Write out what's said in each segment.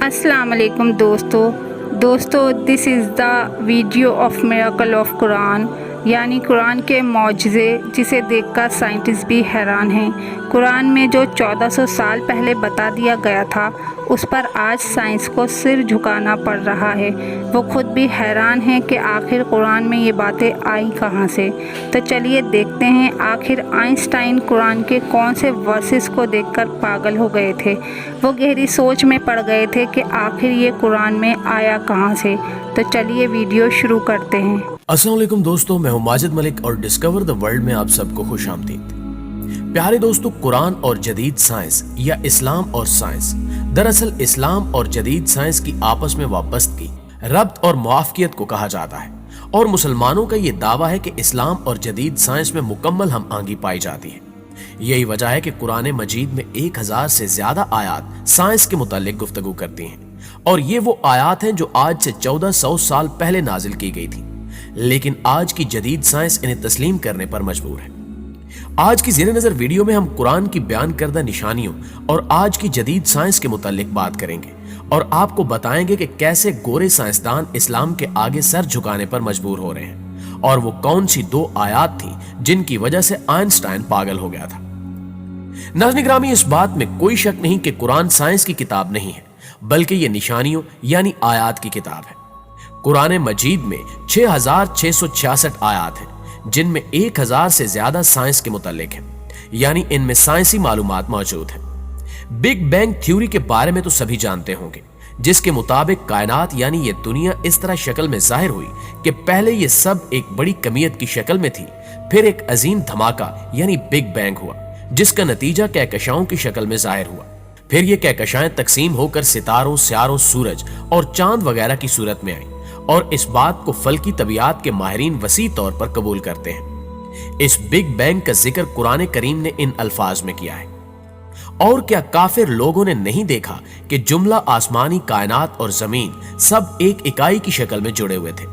अस्सलाम वालेकुम दोस्तों this is the video of miracle of Quran, यानी कुरान के मौजज़े जिसे देखकर साइंटिस्ट भी हैरान हैं। कुरान में जो 1400 साल पहले बता दिया गया था उस पर आज साइंस को सिर झुकाना पड़ रहा है। वो खुद भी हैरान हैं कि आखिर कुरान में ये बातें आई कहाँ से। तो चलिए देखते हैं आखिर आइंस्टाइन कुरान के कौन से वर्सेस को देखकर पागल हो गए थे। वो गहरी सोच में पड़ गए थे कि आखिर ये कुरान में आया कहाँ से। तो चलिए वीडियो शुरू करते हैं। अस्सलाम वालेकुम दोस्तों, मैं हूं माजिद मलिक और डिस्कवर द वर्ल्ड में आप सबको खुश आमदीद। प्यारे दोस्तों, कुरान और जदीद साइंस या इस्लाम और साइंस, दरअसल इस्लाम और जदीद साइंस की आपस में वाबस्तगी, रब्त और मुआफकियत को कहा जाता है। और मुसलमानों का ये दावा है कि इस्लाम और जदीद साइंस में मुकम्मल हम आंगी पाई जाती है। यही वजह है कि कुरान मजीद में 1000 से ज्यादा आयात साइंस के मुतालिक गुफ्तगू करती हैं। और ये वो आयात हैं जो आज से 1400 साल पहले नाजिल की गई थी, लेकिन आज की जदीद साइंस इन्हें तस्लीम करने पर मजबूर है। आज की ज़ेरे नजर वीडियो में हम कुरान की बयान करदा निशानियों और आज की जदीद साइंस के मुतालिक बात करेंगे और आपको बताएंगे कि कैसे गोरे साइंसदान इस्लाम के आगे सर झुकाने पर मजबूर हो रहे हैं और वो कौन सी 2 आयात थी जिनकी वजह से आइंस्टाइन पागल हो गया था। नाज़रीन ग्रामी, इस बात में कोई शक नहीं कि कुरान साइंस की किताब नहीं है, बल्कि ये निशानियों यानी आयात की किताब है। कुरान मजीद में 6666 आयात हैं, जिनमें 1000 से ज्यादा साइंस के मुतालिक है, यानी इनमें साइंसी मालूमात मौजूद है। बिग बैंग थ्योरी के बारे में तो सभी जानते होंगे, जिसके मुताबिक कायनात यानी ये दुनिया इस तरह शक्ल में जाहिर हुई कि पहले ये सब एक बड़ी कमियत की शक्ल में थी, फिर एक अजीम धमाका यानी बिग बैंग हुआ, जिसका नतीजा कहकशाओं की शक्ल में जाहिर हुआ। फिर ये कहकशाएं तकसीम होकर सितारों, स्यारों, सूरज और चांद वगैरह की सूरत में आई, और इस बात को फल्की तबियात के माहिरीन वसी तौर पर कबूल करते हैं। इस बिग बैंग का जिक्र कुरान करीम ने इन अल्फाज में किया है। और क्या काफिर लोगों ने नहीं देखा कि जुमला आसमानी कायनात और जमीन सब एक इकाई की शक्ल में जुड़े हुए थे,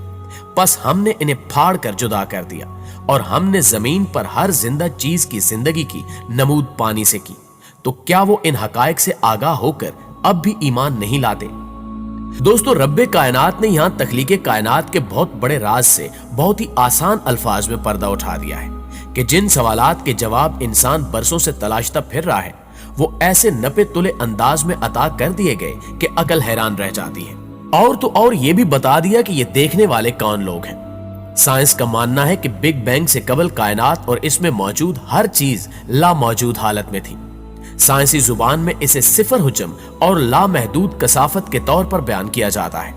बस हमने इन्हें फाड़ कर जुदा कर दिया और हमने जमीन पर हर जिंदा चीज की जिंदगी की नमूद पानी से की। तो क्या वो इन हकायक से आगाह होकर अब भी ईमान नहीं लाते? दोस्तों, रब्बे कायनात ने यहां तख्लीके कायनात के बहुत बड़े राज से बहुत ही आसान अल्फाज में पर्दा उठा दिया है कि जिन सवालात के जवाब इंसान बरसों से तलाशता फिर रहा है, वो ऐसे नपे तुले अंदाज में अता कर दिए गए कि अकल हैरान रह जाती है। और तो और ये भी बता दिया कि ये देखने वाले कौन लोग हैं। साइंस का मानना है कि बिग बैंग से कबल कायनात और इसमें मौजूद हर चीज लामौजूद हालत में थी। साइंसी जुबान में इसे सिफर हुज्जम और लामहदूद कसाफत के तौर पर बयान किया जाता है।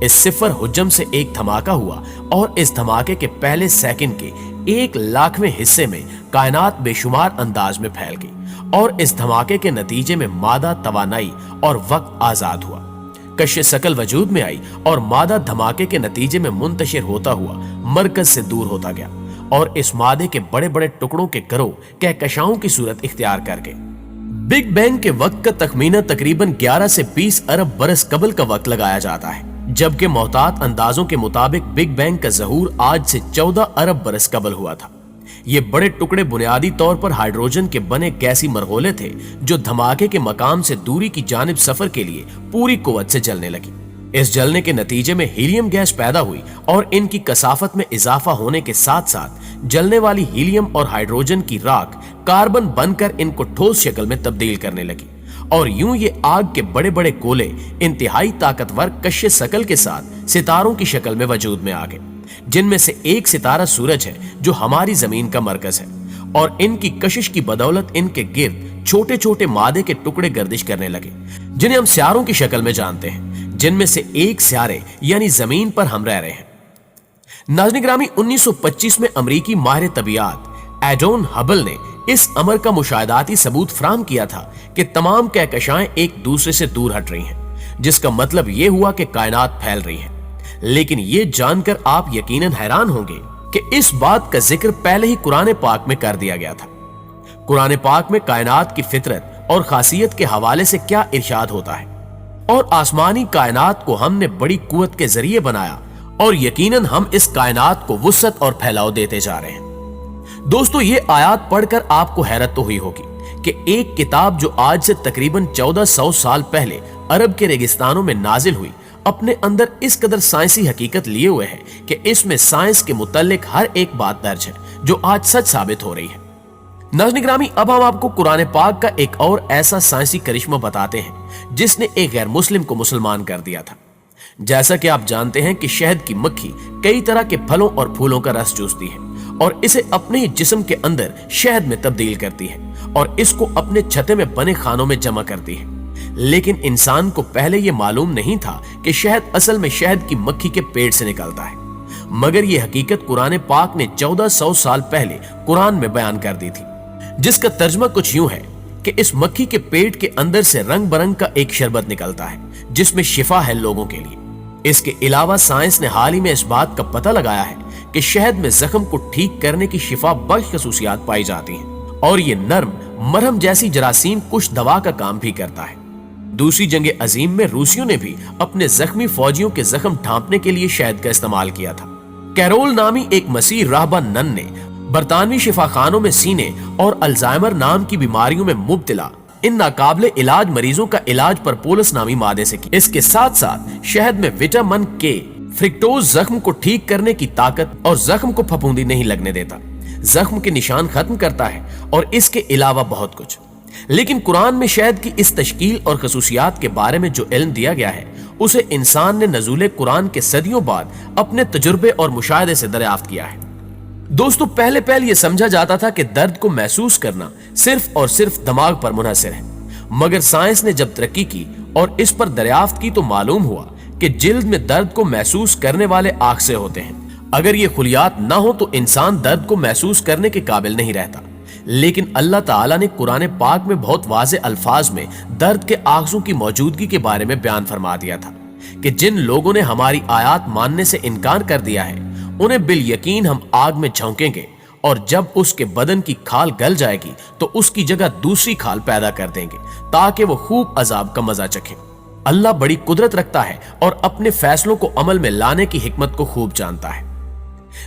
इस सिफर हुज्जम से एक धमाका हुआ और इस धमाके के पहले सेकंड के 1,00,000वें हिस्से में कायनात बेशुमार अंदाज में फैल गई और इस धमाके के नतीजे में मादा, तवानाई और वक्त आजाद हुआ। कश्य सकल वजूद में आई और मादा धमाके के नतीजे में मुंतशिर होता हुआ मरकज से दूर होता गया और इस मादे के बड़े बड़े टुकड़ों के गिरोह कहकशाओं की सूरत इख्तियार कर गए। बिग बैंग के वक्त का तखमीना तकरीबन 11 से 20 अरब बरस कबल का वक्त लगाया जाता है, जबकि मोहतात अंदाजों के मुताबिक बिग बैंग का ज़हूर आज से 14 अरब बरस कबल हुआ था। ये बड़े टुकड़े बुनियादी तौर पर हाइड्रोजन के बने गैसी मरगोले थे जो धमाके के मकाम से दूरी की जानिब सफर के लिए पूरी कुव्वत से जलने लगी। इस जलने के नतीजे में हीलियम गैस पैदा हुई और इनकी कसाफत में इजाफा होने के साथ साथ जलने वाली हीलियम और हाइड्रोजन की राख कार्बन बनकर इनको ठोस शक्ल में तब्दील करने लगी और यूं ये आग के बड़े बड़े गोले इंतहाई ताकतवर कश्य सकल के साथ सितारों की शक्ल में वजूद में आ गए, जिनमें से एक सितारा सूरज है जो हमारी जमीन का मरकज है। और इनकी कशिश की बदौलत इनके गिर्द छोटे छोटे मादे के टुकड़े गर्दिश करने लगे, जिन्हें हम स्यारों की शक्ल में जानते हैं, जिनमें से एक स्यारे यानी जमीन पर हम रह रहे हैं। नाज़रीन ग्रामी, 1925 में अमरीकी माहिर तबियात एडोन हबल ने इस अमर का मुशाहिदाती सबूत फराहम किया था कि तमाम कहकशाएं एक दूसरे से दूर हट रही हैं, जिसका मतलब यह हुआ कि कायनात फैल रही है। लेकिन यह जानकर आप यकीनन हैरान होंगे कि इस बात का जिक्र पहले ही कुरान पाक में कर दिया गया था। कुरान पाक में कायनात की फितरत और खासियत के हवाले से क्या इरशाद होता है, और आसमानी कायनात को हमने बड़ी कुव्वत के जरिए बनाया और यकीनन हम इस कायनात को वुसअत और फैलाव देते जा रहे हैं। दोस्तों, ये आयात पढ़कर आपको हैरत तो हुई होगी कि एक किताब जो आज से तकरीबन 1400 साल पहले अरब के रेगिस्तानों में नाजिल हुई अपने अंदर इस कदर साइंसी हकीकत लिए हुए है कि इसमें साइंस के मुतालिक हर एक बात दर्ज है जो आज सच साबित हो रही है। नाज़रीन ग्रामी, अब हम आपको कुरान पाक का एक और ऐसा साइंसी करिश्मा बताते हैं जिसने एक गैर मुस्लिम को मुसलमान कर दिया था। जैसा कि आप जानते हैं कि शहद की मक्खी कई तरह के फलों और फूलों का रस चूसती है और इसे अपने ही जिस्म के अंदर शहद में तब्दील करती है और इसको अपने छत्ते में बने खानों में जमा करती है। लेकिन इंसान को पहले यह मालूम नहीं था कि शहद असल में शहद की मक्खी के पेट से निकलता है, मगर यह हकीकत कुरान पाक ने 1400 साल पहले कुरान में बयान कर दी थी, जिसका तर्जमा कुछ यूं है कि इस मक्खी के पेट के अंदर से रंग बरंग का एक शरबत निकलता है जिसमें शिफा है लोगों के लिए। इसके अलावा साइंस ने हाल ही में इस बात का पता लगाया है कि शहद में जख्म को ठीक करने की शिफा बख्श खसूसियात पाई जाती हैं और ये नर्म मरहम जैसी जरासीम कुछ दवा का काम भी करता है। दूसरी जंग अजीम में रूसियों ने भी अपने जख्मी फौजियों के जख्म ढांपने के लिए शहद का इस्तेमाल किया था। कैरोल नामी एक मसीह राहबा नन ने बरतानवी शिफाखानों में सीने और अल्जाइमर नाम की बीमारियों में मुब्तला इन नाकाबिले इलाज मरीजों का इलाज परपोलस नामी मादे से किया। इसके साथ साथ शहद में विटामिन के फ्रिक्टोज जख्म को ठीक करने की ताकत और जख्म को फफूंदी नहीं लगने देता, जख्म के निशान खत्म करता है और इसके अलावा बहुत कुछ। लेकिन कुरान में शहद की इस तश्कील और खसूसियात के बारे में जो इल्म दिया गया है उसे इंसान ने नज़ूले कुरान के सदियों बाद अपने तजुर्बे और मुशाहिदे से दरियाफ्त किया है। दोस्तों, पहले यह समझा जाता था कि दर्द को महसूस करना सिर्फ और सिर्फ दिमाग पर मुनहसर है, मगर साइंस ने जब तरक्की की और इस पर दरियाफ्त की तो मालूम हुआ कि जिल्द में दर्द को महसूस करने वाले आखसे होते हैं। अगर ये खुलियात ना हो तो इंसान दर्द को महसूस करने के काबिल नहीं रहता। लेकिन अल्लाह ताला ने कुरान पाक में बहुत वाज़े अल्फाज में दर्द के आखजों की मौजूदगी के बारे में बयान फरमा दिया था कि जिन लोगों ने हमारी आयात मानने से इनकार कर दिया है उन्हें बिल यकीन हम आग में झोंकेंगे और जब उसके बदन की खाल गल जाएगी तो उसकी जगह दूसरी खाल पैदा कर देंगे ताकि वो खूब अजाब का मजा चखें। अल्लाह बड़ी कुदरत रखता है और अपने फैसलों को अमल में लाने की हिकमत को खूब जानता है।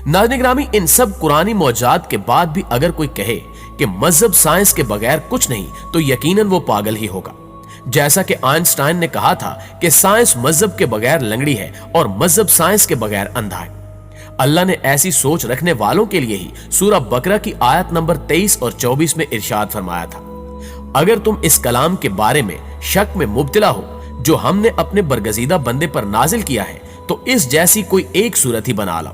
नाज़रीन ग्रामी, इन सब कुरानी मौजूदात के बाद भी अगर कोई कहे कि मजहब साइंस के बगैर कुछ नहीं तो यकीनन वो पागल ही होगा। जैसा कि आइंस्टाइन ने कहा था कि साइंस मजहब के बगैर लंगड़ी है और मजहब साइंस के बगैर अंधा है। अल्लाह ने ऐसी सोच रखने वालों के लिए ही सूरह बकरा की आयत नंबर 23 और 24 में इरशाद फरमाया था, अगर तुम इस कलाम के बारे में शक में मुब्तला हो जो हमने अपने बरगजीदा बंदे पर नाजिल किया है तो इस जैसी कोई एक सूरत ही बना लो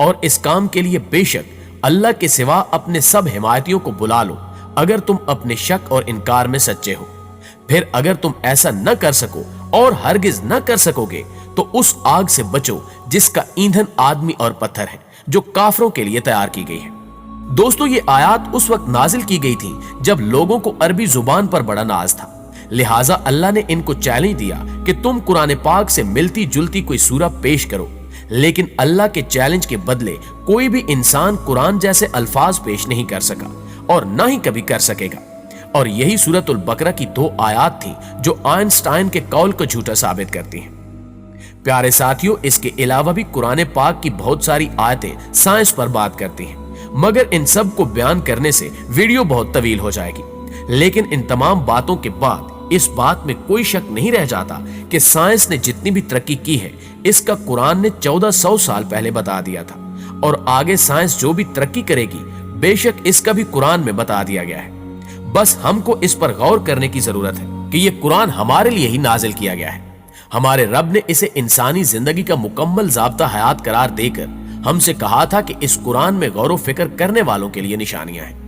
और इस काम के लिए बेशक अल्लाह के सिवा अपने सब हिमायतियों को बुला लो अगर तुम अपने शक और इनकार में सच्चे हो। फिर अगर तुम ऐसा न कर सको और हरगिज न कर सकोगे तो उस आग से बचो जिसका ईंधन आदमी और पत्थर है जो काफरों के लिए तैयार की गई है। दोस्तों, ये आयत उस वक्त नाजिल की गई थी जब लोगों को अरबी जुबान पर बड़ा नाज था, लिहाजा अल्लाह ने इनको चैलेंज दिया कि तुम कुरान पाक से मिलती जुलती कोई सूरा पेश करो। लेकिन अल्लाह के चैलेंज के बदले कोई भी इंसान कुरान जैसे अल्फाज पेश नहीं कर सका और न ही कभी कर सकेगा। और यही सूरतुल बकरा की 2 आयत थी जो आइंस्टाइन के कौल को झूठा साबित करती हैं। प्यारे साथियों, इसके अलावा भी कुरान पाक की बहुत सारी आयतें साइंस पर बात करती हैं, मगर इन सब को बयान करने से वीडियो बहुत तवील हो जाएगी। लेकिन इन तमाम बातों के बाद इस बात में कोई शक नहीं रह जाता कि साइंस ने जितनी भी तरक्की की है इसका कुरान ने 1400 साल पहले बता दिया था और आगे साइंस जो भी तरक्की करेगी बेशक इसका भी कुरान में बता दिया गया है। बस हमको इस पर गौर करने की जरूरत है कि यह कुरान हमारे लिए ही नाजिल किया गया है। हमारे रब ने इसे इंसानी जिंदगी का मुकम्मल ज़ाब्ता हयात करार देकर हमसे कहा था कि इस कुरान में गौर व फिक्र करने वालों के लिए निशानियां हैं।